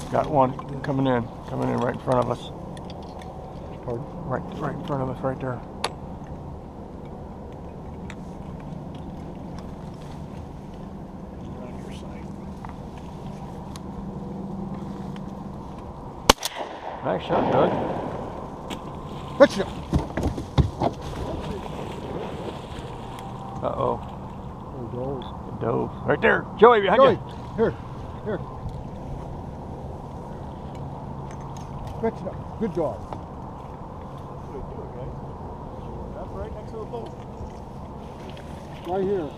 Got one coming in right in front of us. Pardon? Right in front of us, right there. On your side. Nice shot, Doug. Let's go. Uh-oh. There goes. It dove. Right there. Joey, behind Joey, you. here. Fetch it up. Good dog. That's what I do, guys. That's right next to the boat. Right here.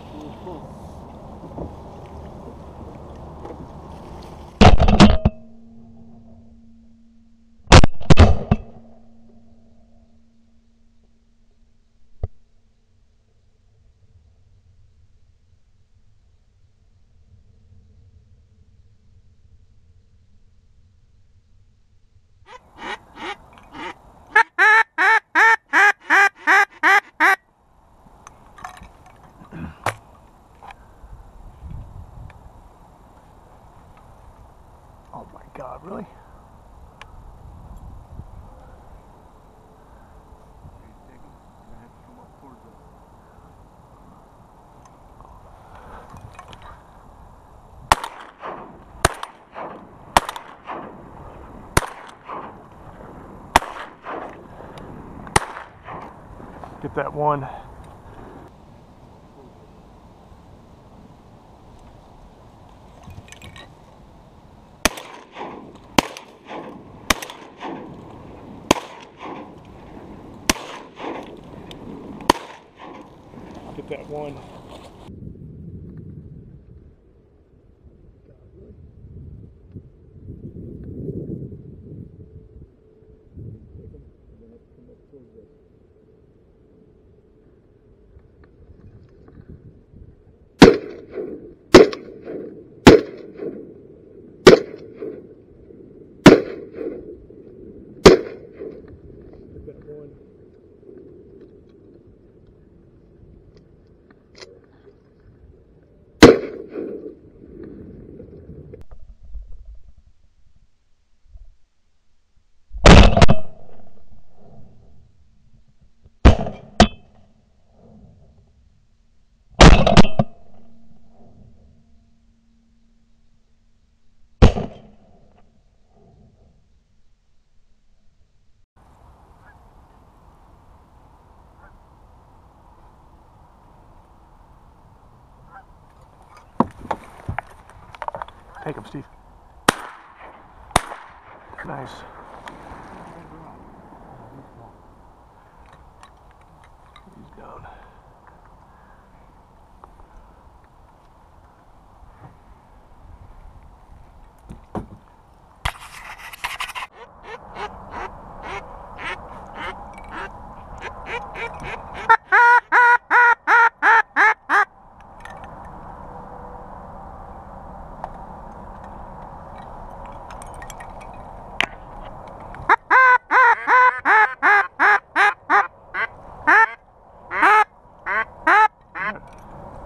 Oh my God, really? Get that one. Get that one. Get that one. Take him, Steve. Nice. He's down.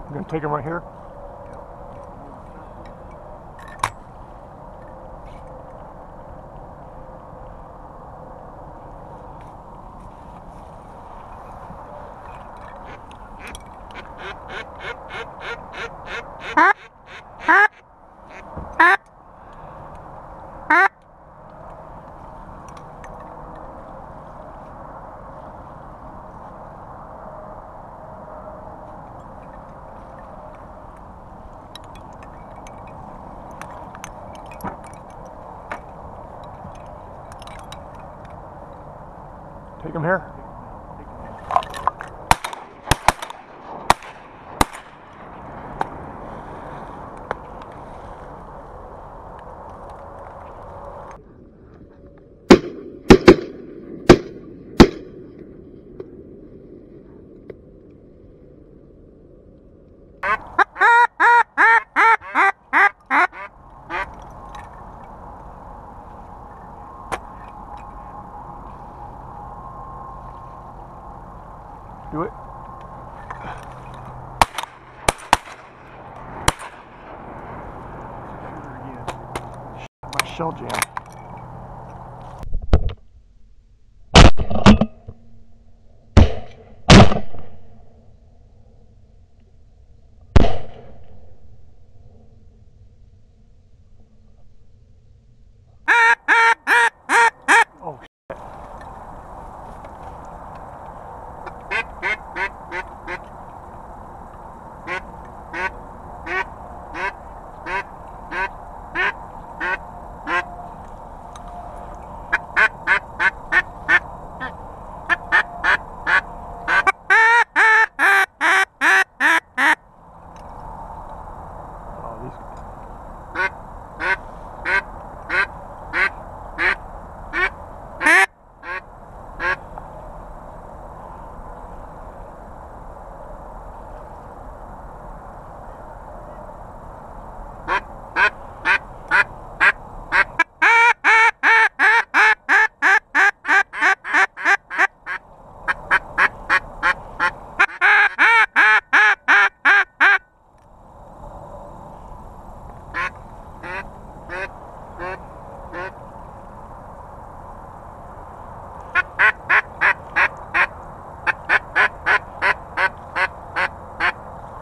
I'm gonna take him right here. Take him here. shell jam. Oh, shit. Oh, these.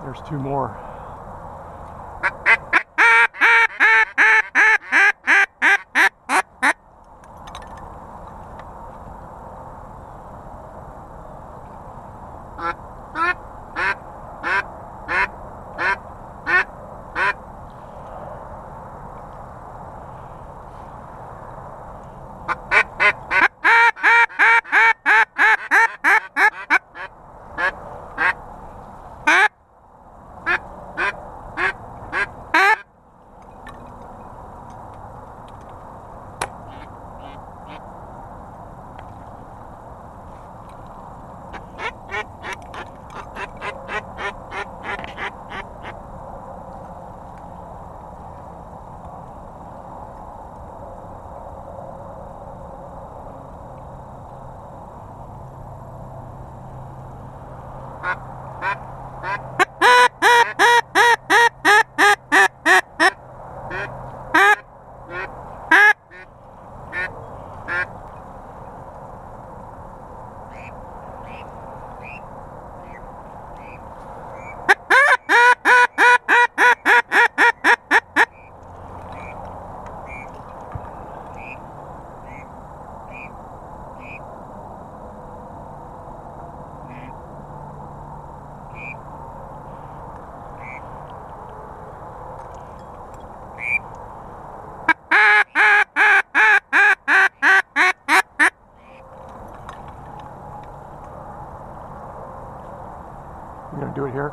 There's two more. We're gonna do it here.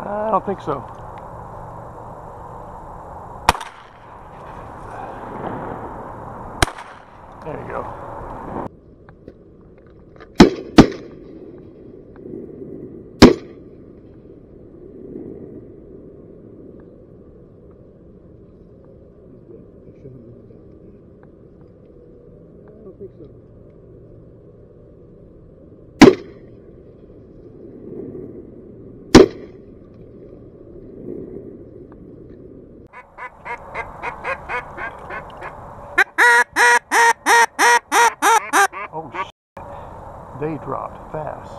I don't think so. There you go. I don't think so. Oh, shit. They dropped fast.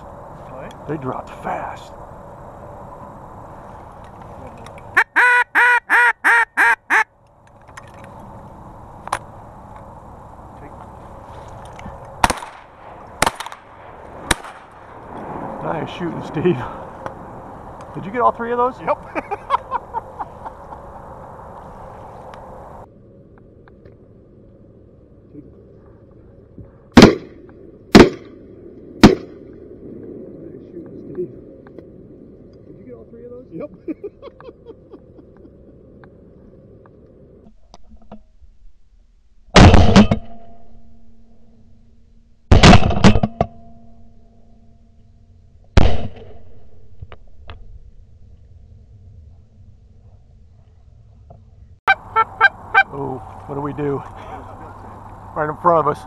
What? They dropped fast. Nice shooting, Steve. Did you get all three of those? Yep. Did you get all three of those? Yep. Oh, what do we do? Right in front of us.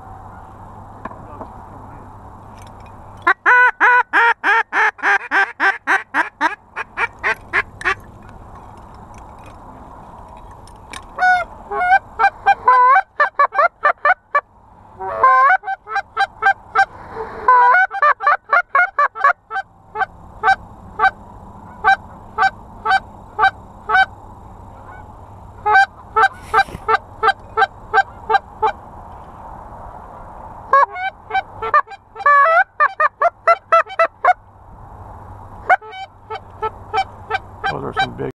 Those are some big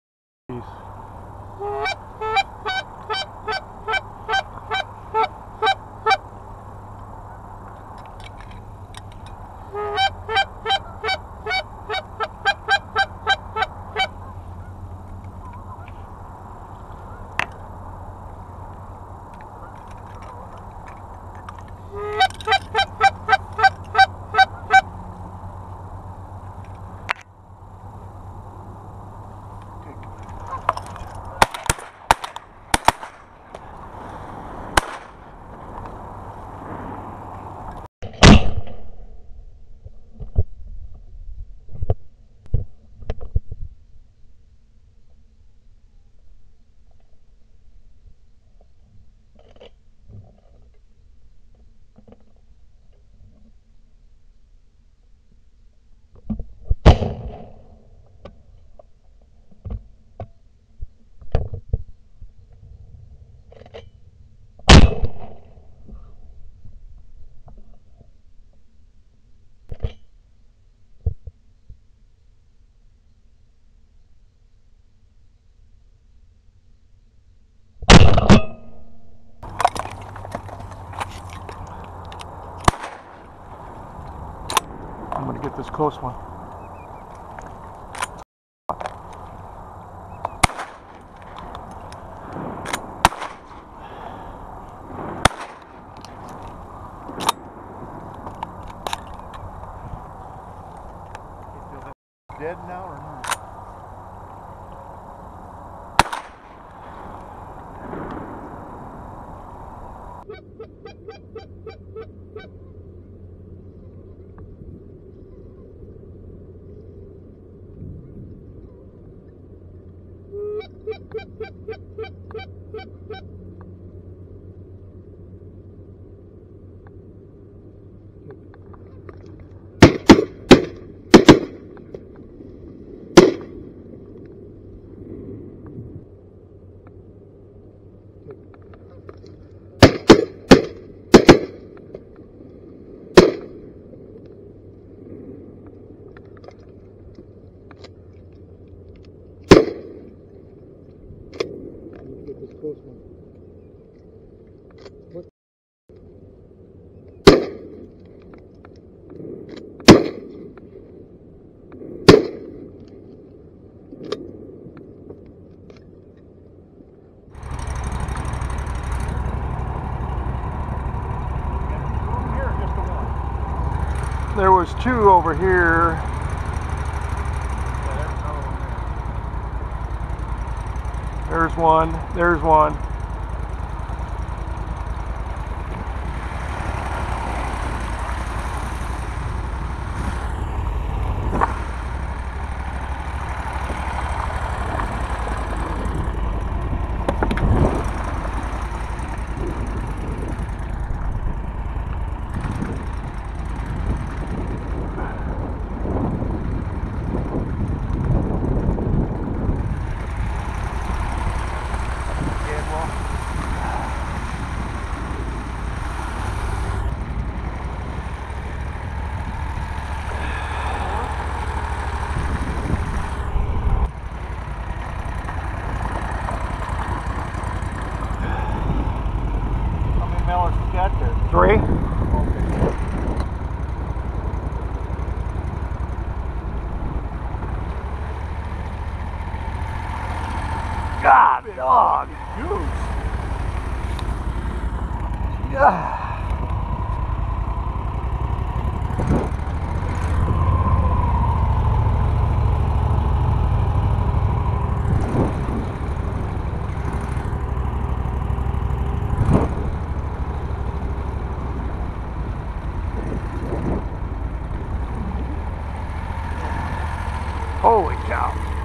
trees. I'm gonna get this close one. Dead now or not? Get this close one. What? There was two over here. There's one. There's one. Three. God, dog. Huge. Yeah. Holy cow.